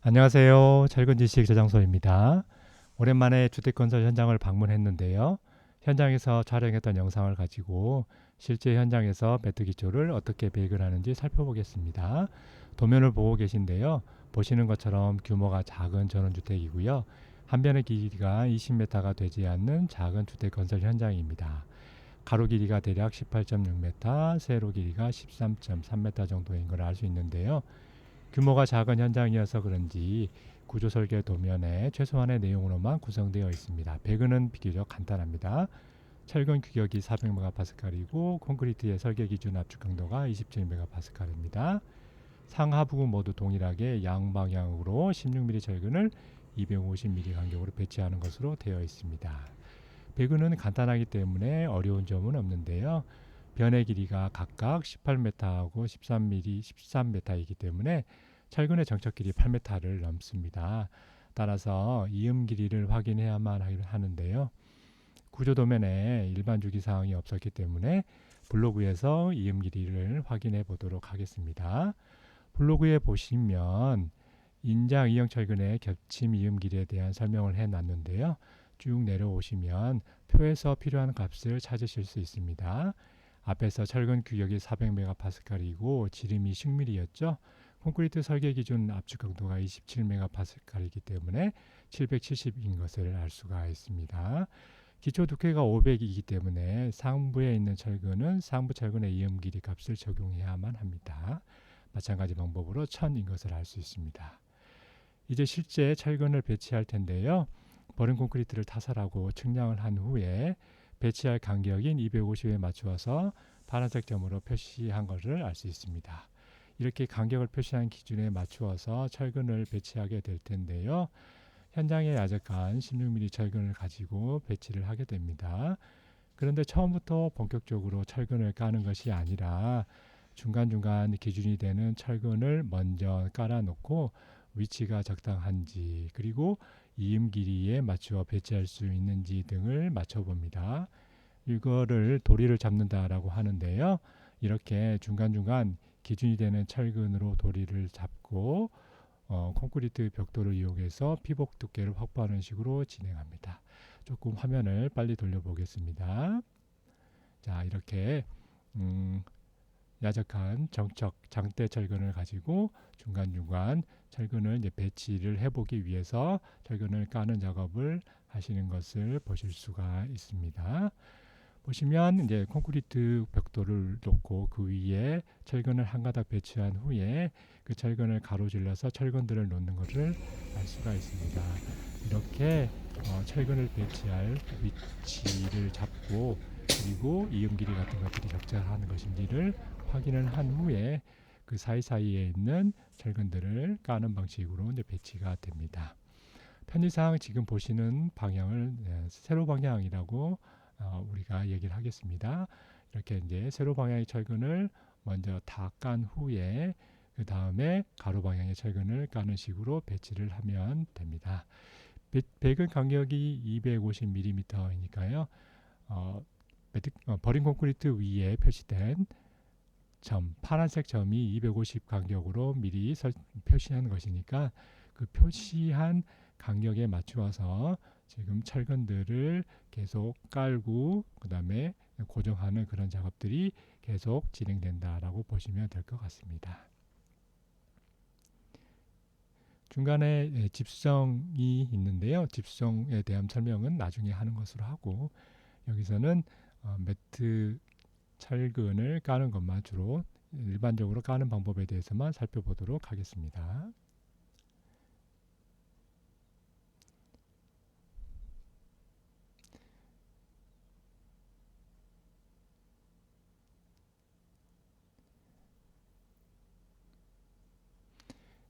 안녕하세요. 철근지식 저장소입니다. 오랜만에 주택건설 현장을 방문했는데요. 현장에서 촬영했던 영상을 가지고 실제 현장에서 매트 기초를 어떻게 배익을 하는지 살펴보겠습니다. 도면을 보고 계신데요. 보시는 것처럼 규모가 작은 전원주택이고요. 한 변의 길이가 20m가 되지 않는 작은 주택건설 현장입니다. 가로 길이가 대략 18.6m, 세로 길이가 13.3m 정도인 걸 알 수 있는데요. 규모가 작은 현장이어서 그런지 구조 설계 도면에 최소한의 내용으로만 구성되어 있습니다. 배근은 비교적 간단합니다. 철근 규격이 400MPa이고 콘크리트의 설계 기준 압축 강도가 27MPa입니다. 상하부근 모두 동일하게 양방향으로 16mm 철근을 250mm 간격으로 배치하는 것으로 되어 있습니다. 배근은 간단하기 때문에 어려운 점은 없는데요. 변의 길이가 각각 18m하고 13mm, 13m이기 때문에 철근의 정척 길이 8m를 넘습니다. 따라서 이음 길이를 확인해야만 하는데요. 구조도면에 일반 주기사항이 없었기 때문에 블로그에서 이음 길이를 확인해 보도록 하겠습니다. 블로그에 보시면 인장 이형 철근의 겹침 이음 길이에 대한 설명을 해 놨는데요. 쭉 내려오시면 표에서 필요한 값을 찾으실 수 있습니다. 앞에서 철근 규격이 400MPa이고 지름이 10mm였죠. 콘크리트 설계 기준 압축 강도가 27MPa이기 때문에 770인 것을 알 수가 있습니다. 기초 두께가 500이기 때문에 상부에 있는 철근은 상부 철근의 이음 길이 값을 적용해야만 합니다. 마찬가지 방법으로 1000인 것을 알 수 있습니다. 이제 실제 철근을 배치할 텐데요. 버린 콘크리트를 타설하고 측량을 한 후에 배치할 간격인 250에 맞추어서 파란색 점으로 표시한 것을 알 수 있습니다. 이렇게 간격을 표시한 기준에 맞추어서 철근을 배치하게 될 텐데요. 현장에 야적한 16mm 철근을 가지고 배치를 하게 됩니다. 그런데 처음부터 본격적으로 철근을 까는 것이 아니라 중간중간 기준이 되는 철근을 먼저 깔아놓고 위치가 적당한지 그리고 이음 길이에 맞추어 배치할 수 있는지 등을 맞춰봅니다. 이거를 도리를 잡는다라고 하는데요. 이렇게 중간중간 기준이 되는 철근으로 도리를 잡고 콘크리트 벽돌을 이용해서 피복 두께를 확보하는 식으로 진행합니다. 조금 화면을 빨리 돌려보겠습니다. 자, 이렇게 야적한 정척 장대 철근을 가지고 중간중간 철근을 이제 배치를 해보기 위해서 철근을 까는 작업을 하시는 것을 보실 수가 있습니다. 보시면 이제 콘크리트 벽돌을 놓고 그 위에 철근을 한 가닥 배치한 후에 그 철근을 가로질러서 철근들을 놓는 것을 알 수가 있습니다. 이렇게 철근을 배치할 위치를 잡고 그리고 이음 길이 같은 것들이 적절한 것인지를 확인을 한 후에 그 사이사이에 있는 철근들을 까는 방식으로 이제 배치가 됩니다. 편의상 지금 보시는 방향을 세로 방향이라고 우리가 얘기를 하겠습니다. 이렇게 이제 세로 방향의 철근을 먼저 다 깐 후에 그 다음에 가로 방향의 철근을 까는 식으로 배치를 하면 됩니다. 배근 간격이 250mm이니까요. 버린 콘크리트 위에 표시된 점, 파란색 점이 250 간격으로 미리 표시한 것이니까 그 표시한 간격에 맞추어서 지금 철근들을 계속 깔고 그 다음에 고정하는 그런 작업들이 계속 진행된다라고 보시면 될 것 같습니다. 중간에 집성이 있는데요. 집성에 대한 설명은 나중에 하는 것으로 하고 여기서는 매트 철근을 까는 것만 주로 일반적으로 까는 방법에 대해서만 살펴보도록 하겠습니다.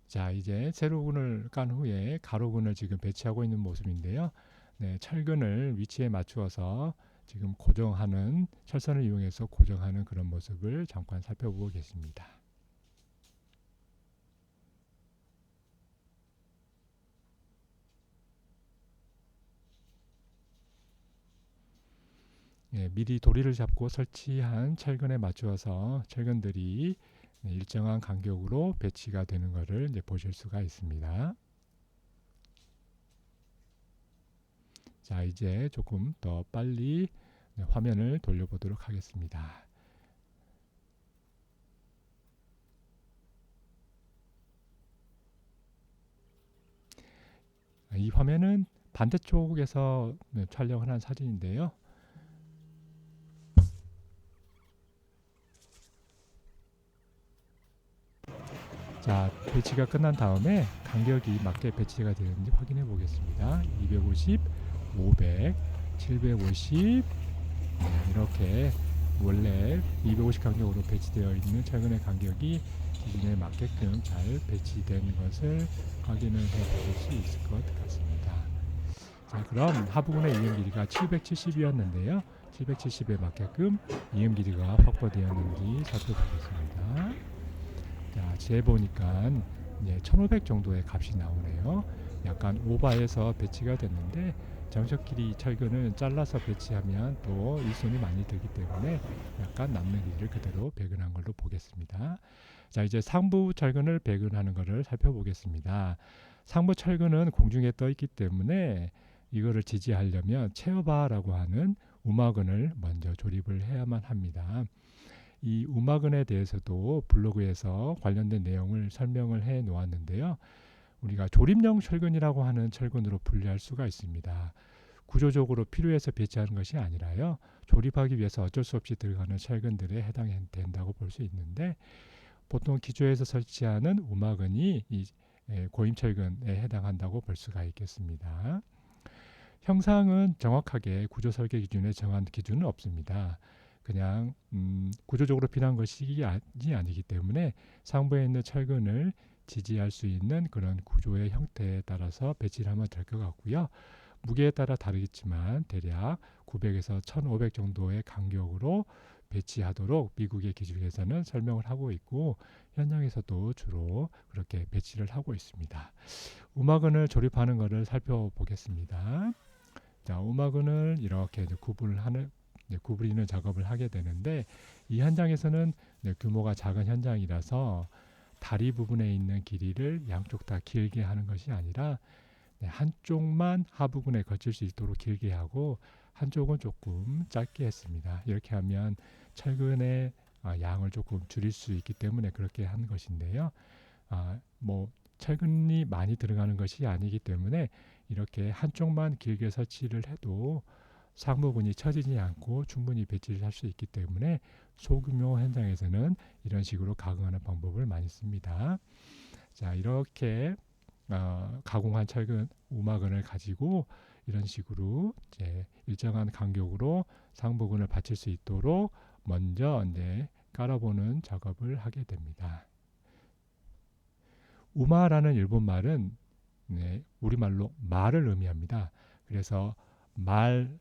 자, 이제 세로근을 깐 후에 가로근을 지금 배치하고 있는 모습인데요. 네, 철근을 위치에 맞추어서 지금 고정하는 철선을 이용해서 고정하는 그런 모습을 잠깐 살펴보고 계십니다. 예, 미리 도리를 잡고 설치한 철근에 맞추어서 철근들이 일정한 간격으로 배치가 되는 것을 이제 보실 수가 있습니다. 자, 이제 조금 더 빨리 화면을 돌려보도록 하겠습니다. 이 화면은 반대쪽에서 촬영을 한 사진인데요. 자, 배치가 끝난 다음에 간격이 맞게 배치가 되는지 확인해 보겠습니다. 250, 500, 750 이렇게 원래 250 간격으로 배치되어 있는 철근의 간격이 기준에 맞게끔 잘 배치된 것을 확인을 해 보실 수 있을 것 같습니다. 자, 그럼 하부근의 이음 길이가 770이었는데요. 770에 맞게끔 이음 길이가 확보되었는지 살펴보겠습니다. 자, 재보니까 1500 정도의 값이 나오네요. 약간 오버해서 배치가 됐는데 정석 길이 철근을 잘라서 배치하면 또 일손이 많이 들기 때문에 약간 남는 길이를 그대로 배근한 걸로 보겠습니다. 자, 이제 상부 철근을 배근하는 것을 살펴보겠습니다. 상부 철근은 공중에 떠 있기 때문에 이거를 지지하려면 체어바라고 하는 우마근을 먼저 조립을 해야만 합니다. 이 우마근에 대해서도 블로그에서 관련된 내용을 설명을 해 놓았는데요. 우리가 조립용 철근이라고 하는 철근으로 분류할 수가 있습니다. 구조적으로 필요해서 배치하는 것이 아니라요. 조립하기 위해서 어쩔 수 없이 들어가는 철근들에 해당된다고 볼 수 있는데 보통 기조에서 설치하는 우마근이 이 고임철근에 해당한다고 볼 수가 있겠습니다. 형상은 정확하게 구조 설계 기준에 정한 기준은 없습니다. 그냥 구조적으로 필요한 것이 아니기 때문에 상부에 있는 철근을 지지할 수 있는 그런 구조의 형태에 따라서 배치를 하면 될 것 같고요. 무게에 따라 다르겠지만 대략 900에서 1500 정도의 간격으로 배치하도록 미국의 기준에서는 설명을 하고 있고 현장에서도 주로 그렇게 배치를 하고 있습니다. 우마근을 조립하는 것을 살펴보겠습니다. 자, 우마근을 이렇게 구부리는 작업을 하게 되는데 이 현장에서는 규모가 작은 현장이라서 다리 부분에 있는 길이를 양쪽 다 길게 하는 것이 아니라 한쪽만 하부근에 거칠 수 있도록 길게 하고 한쪽은 조금 짧게 했습니다. 이렇게 하면 철근의 양을 조금 줄일 수 있기 때문에 그렇게 한 것인데요. 철근이 많이 들어가는 것이 아니기 때문에 이렇게 한쪽만 길게 설치를 해도 상부근이 처지지 않고 충분히 배치를 할 수 있기 때문에 소규모 현장에서는 이런 식으로 가공하는 방법을 많이 씁니다. 자, 이렇게 가공한 철근 우마근을 가지고 이런 식으로 이제 일정한 간격으로 상부근을 받칠 수 있도록 먼저 깔아보는 작업을 하게 됩니다. 우마라는 일본 말은 우리말로 말을 의미합니다. 그래서 말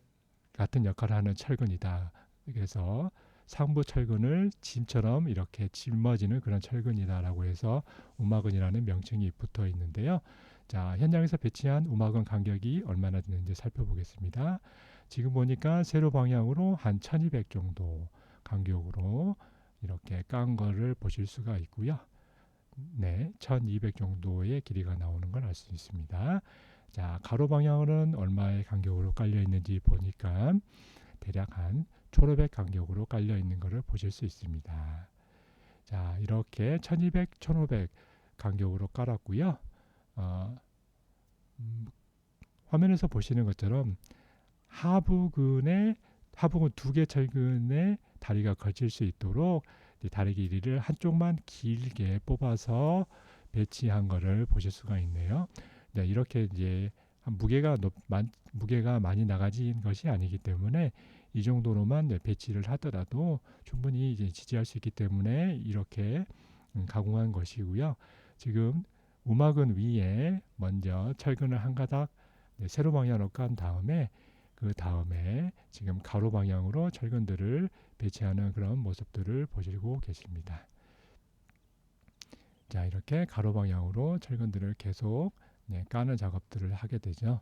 같은 역할을 하는 철근이다. 그래서 상부 철근을 짐처럼 이렇게 짊어지는 그런 철근이다라고 해서 우마근이라는 명칭이 붙어 있는데요. 자, 현장에서 배치한 우마근 간격이 얼마나 되는지 살펴보겠습니다. 지금 보니까 세로 방향으로 한 1200 정도 간격으로 이렇게 깐 거를 보실 수가 있고요. 1200 정도의 길이가 나오는 걸 알 수 있습니다. 자, 가로 방향으로는 얼마의 간격으로 깔려 있는지 보니까 대략 한 1500 간격으로 깔려 있는 것을 보실 수 있습니다. 자, 이렇게 1200, 1500 간격으로 깔았고요. 화면에서 보시는 것처럼 하부근 두 개 철근에 다리가 걸칠 수 있도록 다리 길이를 한쪽만 길게 뽑아서 배치한 것을 보실 수가 있네요. 이렇게 이제 무게가 많이 나가진 것이 아니기 때문에 이 정도로만 배치를 하더라도 충분히 이제 지지할 수 있기 때문에 이렇게 가공한 것이고요. 지금 우마근 위에 먼저 철근을 한 가닥 세로 방향으로 깐 다음에 그 다음에 지금 가로 방향으로 철근들을 배치하는 그런 모습들을 보시고 계십니다. 자, 이렇게 가로 방향으로 철근들을 계속 까는 작업들을 하게 되죠.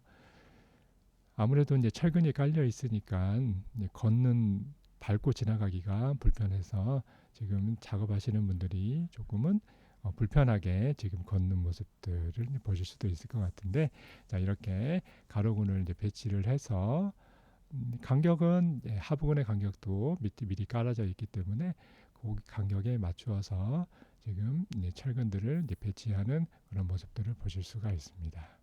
아무래도 이제 철근이 깔려 있으니까 밟고 지나가기가 불편해서 지금 작업하시는 분들이 조금은 불편하게 지금 걷는 모습들을 보실 수도 있을 것 같은데, 자 이렇게 가로군을 이제 배치를 해서 간격은 하부근의 간격도 미리 깔아져 있기 때문에 그 간격에 맞추어서 지금 철근들을 이제 배치하는 그런 모습들을 보실 수가 있습니다.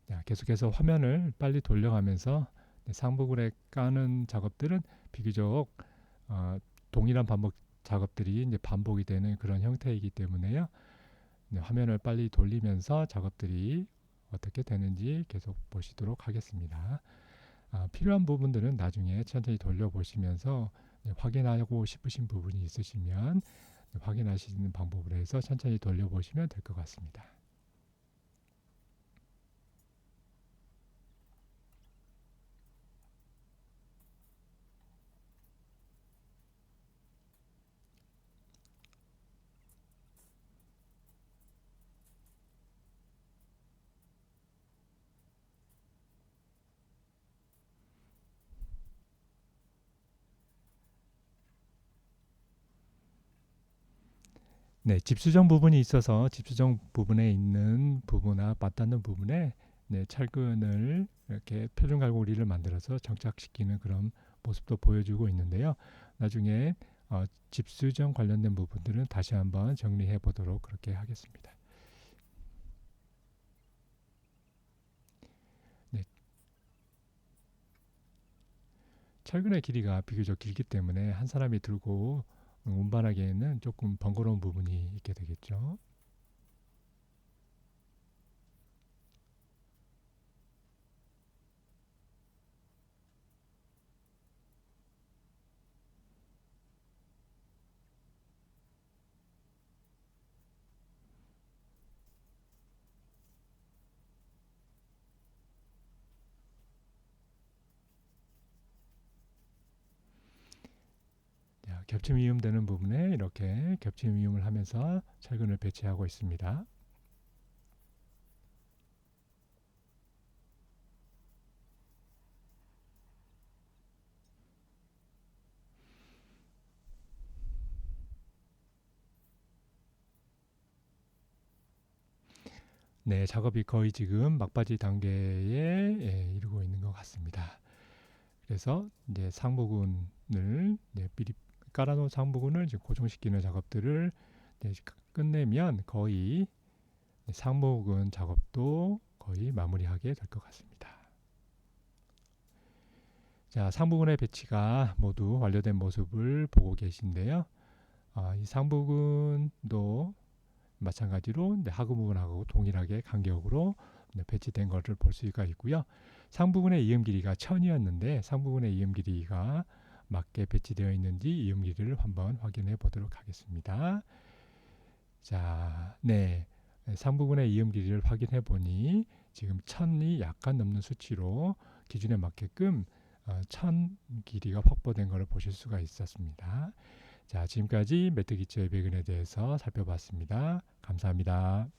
자, 계속해서 화면을 빨리 돌려가면서 상부근에 까는 작업들은 비교적 동일한 반복 작업들이 이제 반복이 되는 그런 형태이기 때문에요. 화면을 빨리 돌리면서 작업들이 어떻게 되는지 계속 보시도록 하겠습니다. 필요한 부분들은 나중에 천천히 돌려보시면서 확인하고 싶으신 부분이 있으시면 확인하시는 방법으로 해서 천천히 돌려보시면 될 것 같습니다. 네, 집수정 부분이 있어서 집수정 부분에 있는 부분과 맞닿는 부분에 철근을 이렇게 표준 갈고리를 만들어서 정착시키는 그런 모습도 보여주고 있는데요. 나중에 집수정 관련된 부분들은 다시 한번 정리해 보도록 그렇게 하겠습니다. 네, 철근의 길이가 비교적 길기 때문에 한 사람이 들고 운반하기에는 조금 번거로운 부분이 있게 되겠죠. 자, 겹침 이음되는 부분에 이렇게 겹침 이음을 하면서 철근을 배치하고 있습니다. 네, 작업이 거의 지금 막바지 단계에 이르고 있는 것 같습니다. 그래서 이제 상부근을 미리 깔아놓은 상부근을 이제 고정시키는 작업들을 끝내면 거의 상부근 작업도 거의 마무리하게 될 것 같습니다. 자, 상부근의 배치가 모두 완료된 모습을 보고 계신데요. 이 상부근도 마찬가지로 하부 부분하고 동일하게 간격으로 배치된 것을 볼 수가 있고요. 상부분의 이음 길이가 1000이었는데 상부분의 이음 길이가 맞게 배치되어 있는지 이음 길이를 한번 확인해 보도록 하겠습니다. 자, 네. 상부분의 이음 길이를 확인해 보니 지금 1000이 약간 넘는 수치로 기준에 맞게끔 1000 길이가 확보된 것을 보실 수가 있었습니다. 자, 지금까지 메뚜기째 배근에 대해서 살펴봤습니다. 감사합니다.